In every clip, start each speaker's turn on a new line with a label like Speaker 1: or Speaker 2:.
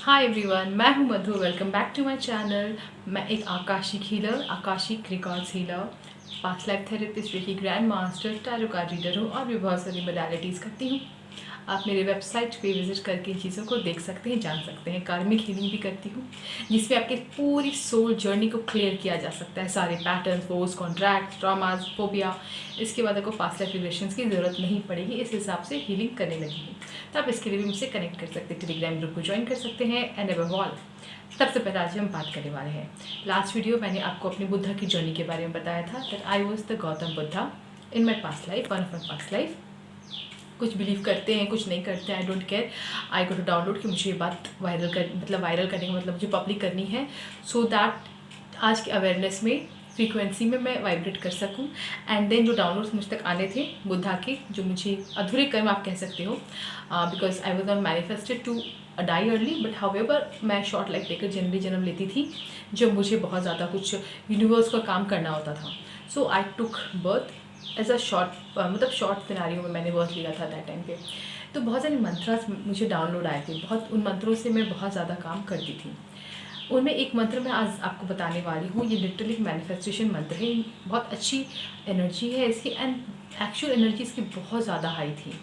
Speaker 1: हाय everyone, मैं हूं Madhu. Welcome back to my channel. मैं एक Akashic healer, Akashic records healer, past life therapist, reiki grand master, tarot card reader हूँ और भी बहुत सारी मोडालिटीज़ करती हूँ। आप मेरे वेबसाइट पे विजिट करके इन चीज़ों को देख सकते हैं, जान सकते हैं। कार्मिक हीलिंग भी करती हूँ जिसमें आपके पूरी सोल जर्नी को क्लियर किया जा सकता है। सारे pattern, force, contract, traumas, phobia, इसके बाद आपको पास्ट लाइफ रिलेशंस की ज़रूरत नहीं पड़ेगी। इस हिसाब से हीलिंग करने लगी हूँ। तो आप इसके लिए भी मुझसे कनेक्ट कर सकते हैं, टेलीग्राम ग्रुप को ज्वाइन कर सकते हैं। एंड अबव ऑल, सबसे पहले आज हम बात करने वाले हैं। लास्ट वीडियो मैंने आपको अपनी बुद्धा की जर्नी के बारे में बताया था that I was the Gautam Buddha in my past life, one of my past life. कुछ बिलीव करते हैं, कुछ नहीं करते हैं, I don't care. I go to download कि मुझे ये बात वायरल करने का मतलब मुझे पब्लिक करनी है, सो दैट आज के अवेयरनेस में, फ्रीक्वेंसी में मैं वाइब्रेट कर सकूं। एंड देन जो डाउनलोड्स मुझ तक आने थे बुद्धा के, जो मुझे अधूरे कर्म आप कह सकते हो, because I was not manifested to die early, but however मैं शॉर्ट लाइफ लेकर जनरली जन्म लेती थी, जब मुझे बहुत ज़्यादा कुछ यूनिवर्स का काम करना होता था। So I took birth as a short scenario में मैंने बर्थ लिया था दैट टाइम पे। तो बहुत सारे मंत्रास मुझे डाउनलोड आए थे, बहुत उन मंत्रों से मैं बहुत ज़्यादा काम करती थी। उनमें एक मंत्र मैं आज आपको बताने वाली हूँ। ये लिटरली मैनिफेस्टेशन मंत्र है, बहुत अच्छी एनर्जी है इसकी, एंड एक्चुअल एनर्जी इसकी बहुत ज़्यादा हाई थी।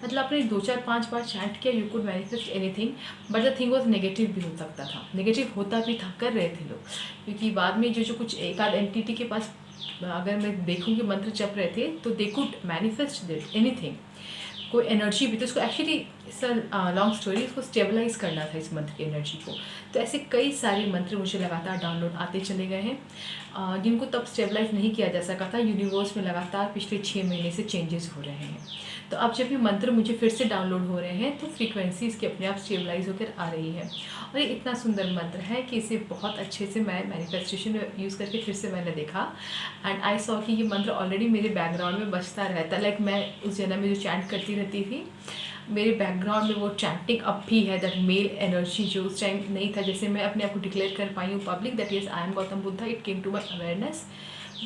Speaker 1: मतलब आपने 2 4 5 बार चैंट किया, you could manifest anything, but the thing was negative भी हो सकता था, नेगेटिव होता भी था, कर रहे थे लोग। क्योंकि बाद में जो कुछ एक आध एंटिटी के पास अगर मैं देखूँगी मंत्र जप रहे थे, तो they could manifest this anything, कोई एनर्जी भी। तो इसको एक्चुअली इट्स लॉन्ग स्टोरी, इसको स्टेबलाइज करना था इस मंत्र की एनर्जी को। तो ऐसे कई सारे मंत्र मुझे लगातार डाउनलोड आते चले गए हैं, जिनको तब स्टेबलाइज नहीं किया जा सका था। यूनिवर्स में लगातार पिछले 6 महीने से चेंजेस हो रहे हैं। तो अब जब ये मंत्र मुझे फिर से डाउनलोड हो रहे हैं, तो फ्रीक्वेंसी इसकी अपने आप स्टेबलाइज होकर आ रही है। और ये इतना सुंदर मंत्र है कि इसे बहुत अच्छे से मैं मैनिफेस्टेशन में यूज़ करके फिर से मैंने देखा, एंड आई सॉ कि ये मंत्र ऑलरेडी मेरे बैकग्राउंड में बजता रहता। लाइक मैं उस जन्म में जो चैंट करती रहती थी, मेरे बैकग्राउंड में वो चैंटिंग अब भी है। दैट मेल एनर्जी जो उस टाइम नहीं था, जैसे मैं अपने आप को डिक्लेयर कर पाई हूँ public that is I am Gautam Buddha, it came to my awareness.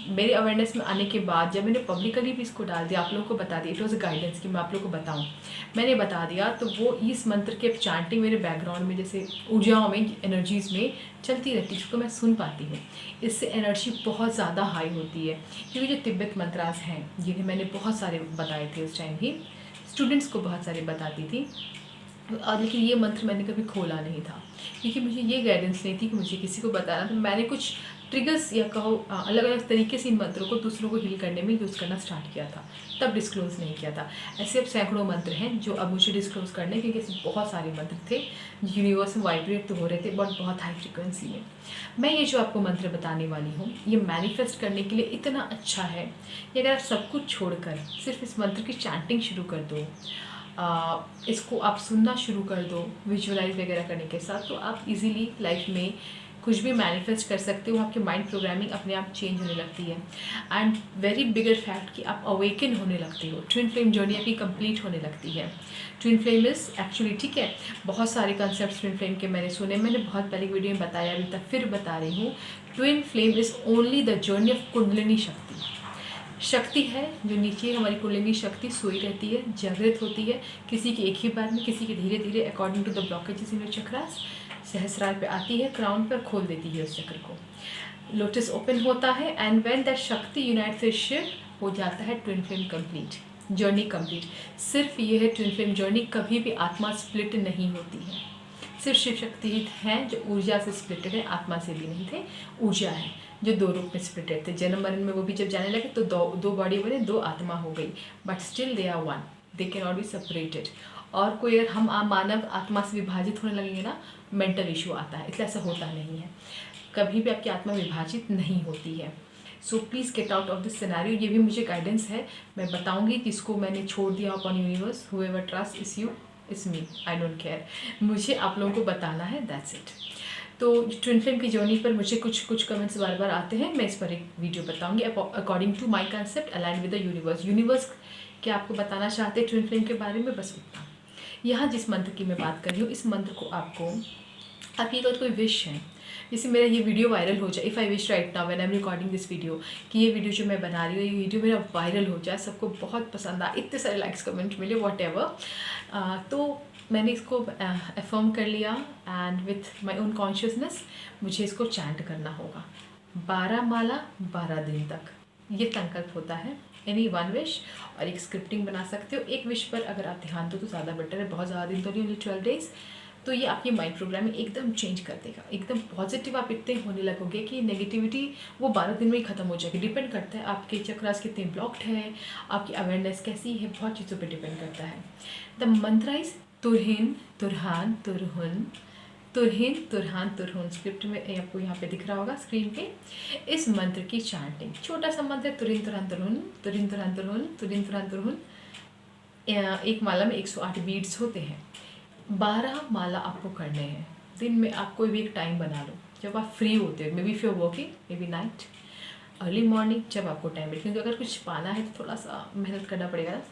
Speaker 1: मेरे अवेयरनेस में आने के बाद जब मैंने पब्लिकली भी इसको डाल दिया, आप लोगों को बता दिया, इट वॉज अ गाइडेंस कि मैं आप लोगों को बताऊं, मैंने बता दिया, तो वो इस मंत्र के चैंटिंग मेरे बैकग्राउंड में जैसे ऊर्जाओं में, एनर्जीज़ में चलती रहती है, जिसको मैं सुन पाती हूँ। इससे एनर्जी बहुत ज़्यादा हाई होती है। क्योंकि जो तिब्बत मंत्रास हैं, जिन्हें मैंने बहुत सारे बताए थे उस टाइम ही, स्टूडेंट्स को बहुत सारे बताती थी, लेकिन ये मंत्र मैंने कभी खोला नहीं था, क्योंकि मुझे ये गाइडेंस नहीं थी कि मुझे किसी को बताना। तो मैंने कुछ ट्रिगर्स या कहो अलग अलग तरीके से इन मंत्रों को दूसरों को हील करने में यूज़ करना स्टार्ट किया था, तब डिस्क्लोज़ नहीं किया था। ऐसे अब सैकड़ों मंत्र हैं जो अब मुझे डिस्क्लोज़ करने, क्योंकि ऐसे बहुत सारे मंत्र थे जो यूनिवर्स में वाइब्रेट तो हो रहे थे, बट बहुत हाई फ्रिक्वेंसी में। मैं ये जो आपको मंत्र बताने वाली हूँ, ये मैनिफेस्ट करने के लिए इतना अच्छा है कि अगर आप सब कुछ छोड़कर सिर्फ इस मंत्र की चैंटिंग शुरू कर दो, इसको आप सुनना शुरू कर दो विजुअलाइज वगैरह करने के साथ, तो आप इजीली लाइफ में कुछ भी मैनिफेस्ट कर सकते हो। आपकी माइंड प्रोग्रामिंग अपने आप चेंज होने लगती है, एंड वेरी बिगर फैक्ट कि आप अवेकन होने लगते हो। ट्विन फ्लेम जर्नी आपकी कंप्लीट होने लगती है। ट्विन फ्लेम इज़ एक्चुअली, ठीक है, बहुत सारे कॉन्सेप्ट्स ट्विन फ्लेम के मैंने सुने, मैंने बहुत पहले वीडियो में बताया, अभी तक फिर बता रही हूँ। Twin flame is only the journey of kundalini शक्ति है, जो नीचे हमारी कुंडलिनी शक्ति सोई रहती है, जागृत होती है, किसी की एक ही बार में, किसी की धीरे धीरे, according to the blockages in your chakras. Sahasrara पे आती है, क्राउन पर खोल देती है उस चक्र को, लोटस ओपन होता है, एंड व्हेन दैट शक्ति यूनाइट विद शिव, हो जाता है twin flame complete, journey complete. सिर्फ ये है ट्विन फ्लेम जर्नी, कभी भी आत्मा स्प्लिट नहीं होती है। सिर्फ शिव शक्ति हैं जो ऊर्जा से स्प्लिटेड है, आत्मा से भी नहीं थे। ऊर्जा है जो 2 रूप में स्प्लिटेड थे। जन्म मरण में वो भी जब जाने लगे तो दो बॉडी बने, 2 आत्मा हो गई, but still they are one, they can not be separated. और कोई अगर हम मानव आत्मा से विभाजित होने लगेंगे ना, मेंटल इशू आता है, इसलिए ऐसा होता नहीं है। कभी भी आपकी आत्मा विभाजित नहीं होती है। So please get out of this scenario. ये भी मुझे गाइडेंस है, मैं बताऊंगी किसको मैंने छोड़ दिया upon universe, whoever trust is you is me, I don't care, मुझे आप लोगों को बताना है, दैट्स इट। तो ट्विन फ्लेम की जर्नी पर मुझे कुछ कमेंट्स बार बार आते हैं, मैं इस पर एक वीडियो बताऊंगी according to my concept align with the universe. Universe क्या आपको बताना चाहते हैं ट्विन फ्लेम के बारे में, बस उतना। यहाँ जिस मंत्र की मैं बात कर रही हूँ, इस मंत्र को आपको, आपकी अगर कोई विश है, जैसे मेरा ये वीडियो वायरल हो जाए, if I wish right now when I am recording this video, कि ये वीडियो जो मैं बना रही हूँ, ये वीडियो मेरा वायरल हो जाए, सबको बहुत पसंद आए, इतने सारे लाइक्स कमेंट मिले वॉट तो मैंने इसको अफर्म कर लिया and with my own consciousness मुझे इसको चैंट करना होगा 12 माला 12 दिन तक। ये संकल्प होता है। एनी वन विश, और एक स्क्रिप्टिंग बना सकते हो। एक विश पर अगर आप ध्यान दो तो ज़्यादा बेटर है, बहुत ज़्यादा दिन तो नहीं, 12 डेज। तो ये आपकी माइंड प्रोग्रामिंग एकदम चेंज कर देगा, एकदम पॉजिटिव आप इतने होने लगोगे कि नेगेटिविटी वो 12 दिन में ही ख़त्म हो जाएगी। डिपेंड करता है आपके चक्रास कितने ब्लॉक्ड है, आपकी अवेयरनेस कैसी है, बहुत चीज़ों पे डिपेंड करता है। द मंत्र इज तुरहिन तुरहान तुरहुन, तुरहिन तुरहान तुरहुन। स्क्रिप्ट में आपको यहाँ पे दिख रहा होगा स्क्रीन पे। इस मंत्र की चैंटिंग, छोटा सा मंत्र है, तुरहिन तुरहान तुरहुन, तुरहिन तुरहान तुरहुन, तुरहिन तुरहान तुरहुन। एक माला में 108 बीड्स होते हैं। 12 माला आपको करने हैं। दिन में आप कोई भी एक टाइम बना लो जब आप फ्री होते हो, maybe if you are working, maybe night, early morning, जब आपको टाइम मिले, क्योंकि अगर कुछ पाना है तो थोड़ा सा मेहनत करना पड़ेगा ना।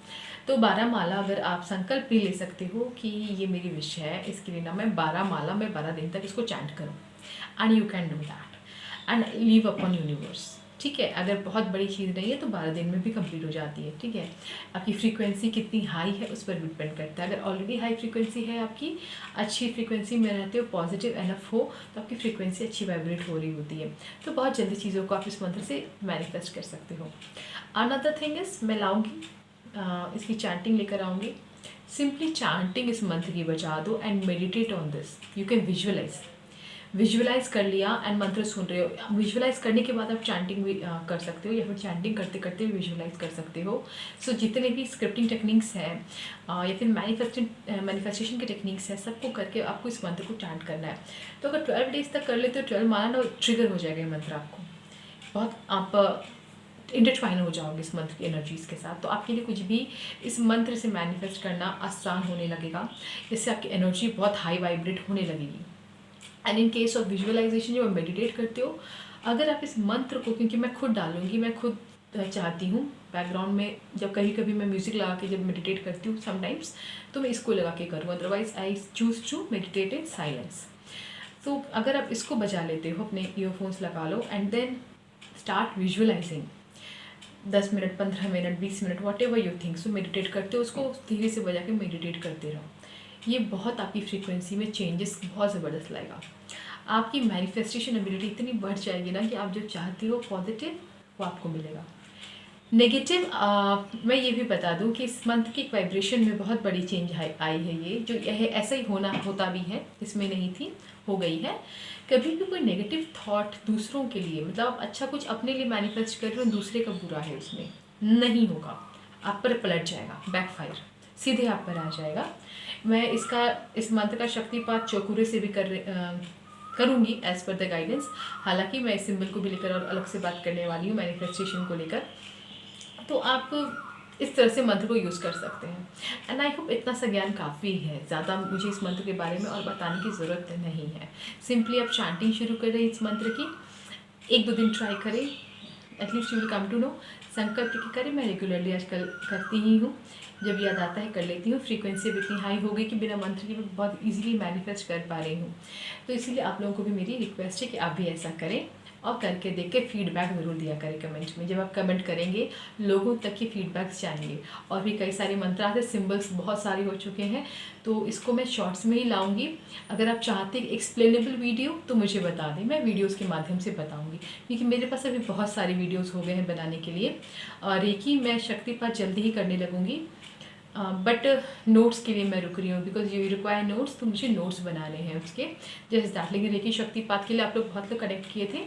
Speaker 1: तो 12 माला अगर आप संकल्प भी ले सकते हो कि ये मेरी विश है, इसके लिए ना मैं 12 माला में 12 दिन तक इसको चैंट करूँ, and you can do that and leave upon universe. ठीक है, अगर बहुत बड़ी चीज़ नहीं है तो 12 दिन में भी कंप्लीट हो जाती है। ठीक है, आपकी फ्रीक्वेंसी कितनी हाई है उस पर डिपेंड करता है। अगर ऑलरेडी हाई फ्रीक्वेंसी है, आपकी अच्छी फ्रीक्वेंसी में रहते हो, पॉजिटिव एनफ हो, तो आपकी फ्रीक्वेंसी अच्छी वाइब्रेट हो रही होती है, तो बहुत जल्दी चीज़ों को आप इस मंत्र से मैनिफेस्ट कर सकते हो। अनदर थिंग इज, मैं लाऊंगी इसकी चैंटिंग लेकर आऊँगी। सिंपली चैंटिंग इस मंत्र की बजा दो and meditate on this. You can visualise कर लिया एंड मंत्र सुन रहे हो। विजुअलाइज करने के बाद आप चैंटिंग भी कर सकते हो, या फिर चैंटिंग करते करते भी विजुअलाइज कर सकते हो। सो जितने भी स्क्रिप्टिंग टेक्निक्स हैं या फिर मैनिफेस्टेशन के टेक्निक्स हैं, सबको करके आपको इस मंत्र को चैंट करना है। तो अगर 12 डेज तक कर लेते हो, 12 माला ना ट्रिगर हो जाएगा ये मंत्र आपको, बहुत आप इंटरट्वाइन हो जाओगे इस मंत्र की एनर्जीज़ के साथ। तो आपके लिए कुछ भी इस मंत्र से मैनिफेस्ट करना आसान होने लगेगा। इससे आपकी एनर्जी बहुत हाई वाइब्रेट होने लगेगी। And in case of visualisation, जब आप मेडिटेट करते हो, अगर आप इस मंत्र को, क्योंकि मैं खुद डालूंगी, मैं खुद चाहती हूँ बैकग्राउंड में, जब कभी कभी मैं म्यूज़िक लगा के जब मेडिटेट करती हूँ समटाइम्स, तो मैं इसको लगा के करूँ, otherwise I choose to meditate in silence. तो अगर आप इसको बजा लेते हो, अपने ईयरफोन्स लगा लो and then start visualising, 10 minute, 15 minute, 20 minute, whatever you think. So meditate करते हो, उसको धीरे से बजा के मेडिटेट करते रहो। ये बहुत आपकी फ्रीक्वेंसी में चेंजेस बहुत ज़बरदस्त लाएगा। आपकी मैनिफेस्टेशन एबिलिटी इतनी बढ़ जाएगी ना कि आप जो चाहते हो पॉजिटिव, वो आपको मिलेगा। नेगेटिव, मैं ये भी बता दूं कि इस मंथ की वाइब्रेशन में बहुत बड़ी चेंज आई है। ये जो यह ऐसा ही होता भी है, इसमें नहीं थी, हो गई है। कभी भी कोई नेगेटिव थॉट दूसरों के लिए, मतलब आप अच्छा कुछ अपने लिए मैनिफेस्ट कर रहे हो, दूसरे का बुरा है उसमें, नहीं होगा, आप पर पलट जाएगा, बैकफायर सीधे आप पर आ जाएगा। मैं इस मंत्र का शक्तिपात चौकुरे से भी करूँगी एज पर द गाइडेंस। हालांकि मैं इस सिंबल को भी लेकर और अलग से बात करने वाली हूँ मैनिफेस्टेशन को लेकर। तो आप इस तरह से मंत्र को यूज़ कर सकते हैं। एंड आई होप इतना सा ज्ञान काफ़ी है, ज़्यादा मुझे इस मंत्र के बारे में और बताने की ज़रूरत नहीं है। सिंपली आप चैंटिंग शुरू करें इस मंत्र की, 1-2 दिन ट्राई करें, at least you will come to know. संकल्प की करें, मैं रेगुलरली आजकल करती ही हूँ, जब याद आता है कर लेती हूँ। फ्रीक्वेंसी भी इतनी हाई हो गई कि बिना मंत्र के मैं बहुत इजीली मैनिफेस्ट कर पा रही हूँ। तो इसीलिए आप लोगों को भी मेरी रिक्वेस्ट है कि आप भी ऐसा करें और करके देख के फीडबैक ज़रूर दिया करें कमेंट में। जब आप कमेंट करेंगे, लोगों तक की फीडबैक्स जाएंगे। और भी कई सारे मंत्र आते, सिम्बल्स बहुत सारे हो चुके हैं, तो इसको मैं शॉर्ट्स में ही लाऊंगी। अगर आप चाहते हैं एक्सप्लेनेबल वीडियो तो मुझे बता दें, मैं वीडियोस के माध्यम से बताऊंगी, क्योंकि मेरे पास अभी बहुत सारे वीडियोस हो गए हैं बनाने के लिए। और रेकी मैं शक्तिपात जल्दी ही करने लगूंगी, बट नोट्स के लिए मैं रुक रही हूँ, बिकॉज यू रिक्वायर नोट्स, तो मुझे नोट्स बनाने हैं उसके जैसे दैट। लेकिन रेकी शक्तिपात के लिए आप लोग बहुत लोग कनेक्ट किए थे,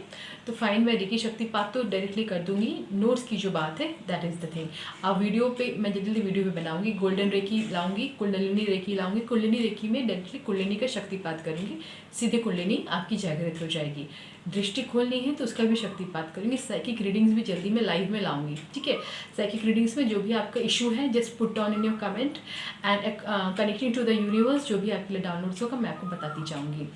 Speaker 1: तो फाइन, मैं रेकी शक्तिपात तो डायरेक्टली कर दूंगी। नोट्स की जो बात है दैट इज़ द थिंग। आप वीडियो पे मैं जल्दी वीडियो पे बनाऊंगी, गोल्डन रेकी लाऊंगी, कुंडलिनी रेकी लाऊंगी। कुंडलिनी रेकी में डायरेक्टली कुंडलिनी का शक्तिपात करूँगी, सीधे कुंडलिनी आपकी जागृत हो जाएगी। दृष्टि खोलनी है तो उसका भी शक्तिपात करूँगी। साइकिक रीडिंग्स भी जल्दी मैं लाइव में लाऊंगी, ठीक है। साइकिक रीडिंग्स में जो भी आपका इशू है, just put on in your comment and connecting to the universe, जो भी आपके लिए डाउनलोड्स होगा मैं आपको बताती जाऊँगी।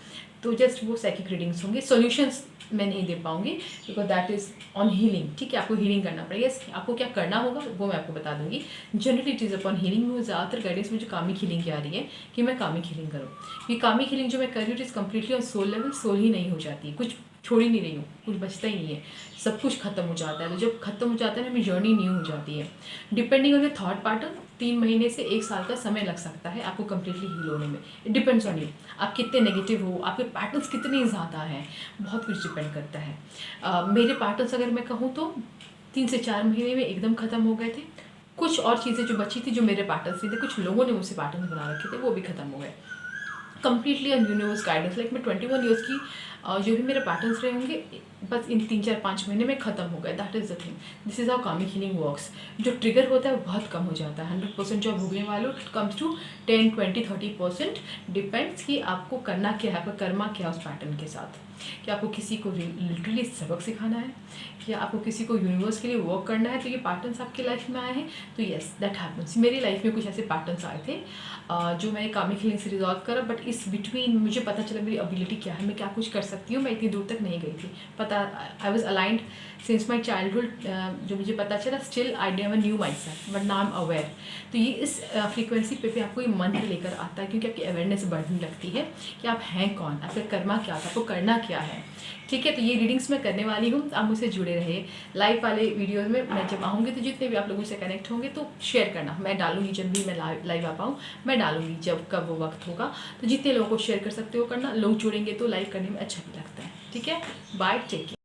Speaker 1: तो जस्ट वो साइकिक रीडिंग्स होंगे, सॉल्यूशंस मैं नहीं दे पाऊंगी because that is on healing. ठीक है, आपको हीलिंग करना पड़ेगा। यस, आपको क्या करना होगा वो मैं आपको बता दूंगी। Generally it is upon healing. में ज़्यादातर गाइडेंस मुझे कामिक हीलिंग की आ रही है कि मैं कामिक हीलिंग करूँ। ये कामिक हीलिंग जो मैं कर रही हूँ it is completely on soul level. Soul ही नहीं हो जाती है, कुछ छोड़ ही नहीं रही हूँ, कुछ बचता ही नहीं है, सब कुछ खत्म हो जाता है। तो जब खत्म हो जाता है ना, मेरी जर्नी न्यू हो जाती है। Depending on your thought pattern 3 महीने से 1 साल का समय लग सकता है आपको कम्प्लीटली हील होने में। इट डिपेंड्स ऑन यू, आप कितने नेगेटिव हो, आपके पैटर्न्स कितने ज़्यादा हैं, बहुत कुछ डिपेंड करता है। मेरे पैटर्न्स अगर मैं कहूँ तो 3 से 4 महीने में एकदम ख़त्म हो गए थे। कुछ और चीज़ें जो बची थी, जो मेरे पैटर्न्स थे, कुछ लोगों ने मुझसे पैटर्न्स बना रखे थे, वो भी ख़त्म हो गए completely on universe guidance. Like मैं 21 ईयर्स की जो भी मेरे पैटर्न्स रहे होंगे बस इन 3-4-5 महीने में ख़त्म हो गए। That is the thing, this is how comic healing works. जो ट्रिगर होता है वो बहुत कम हो जाता है। 100% जो भोगने वालों इट कम्स टू 10-20-30%। डिपेंड्स कि आपको करना क्या है, आपका कर्मा क्या है उस पैटर्न के साथ। कि आपको किसी को लिटरली सबक सिखाना है, या आपको किसी को यूनिवर्स के लिए वर्क करना है, तो ये पैटर्न्स आपकी लाइफ में आए हैं तो येस दैट हैपन्स। मेरी लाइफ में कुछ ऐसे पैटर्न्स आए थे जो मैंने कामिक हीलिंग से रिजॉल्व करा। बट इस बिटवीन मुझे पता चला मेरी एबिलिटी क्या है, मैं क्या कुछ कर सकती हूँ। मैं इतनी दूर तक नहीं गई थी, पता I was aligned since my childhood. जो मुझे पता चला still I do have a new mind set but now I am aware. तो ये इस फ्रीक्वेंसी पे आपको ये मंत्र लेकर आता है, क्योंकि आपकी अवेयरनेस बढ़ने लगती है कि आप हैं कौन, आपका कर्मा क्या था, आपको करना क्या है। ठीक है, तो ये रीडिंग्स मैं करने वाली हूँ, आप मुझसे जुड़े रहे। लाइव वाले वीडियोस में मैं जब आऊँगी तो जितने भी आप लोगों से कनेक्ट होंगे तो शेयर करना, मैं डालूंगी जब भी मैं लाइव आ पाऊँ, मैं डालूंगी जब कब वो वक्त होगा। तो जितने लोगों को शेयर कर सकते हो करना, लोग जुड़ेंगे तो लाइव करने में अच्छा भी लगता है। ठीक है, बाय, टेक केयर।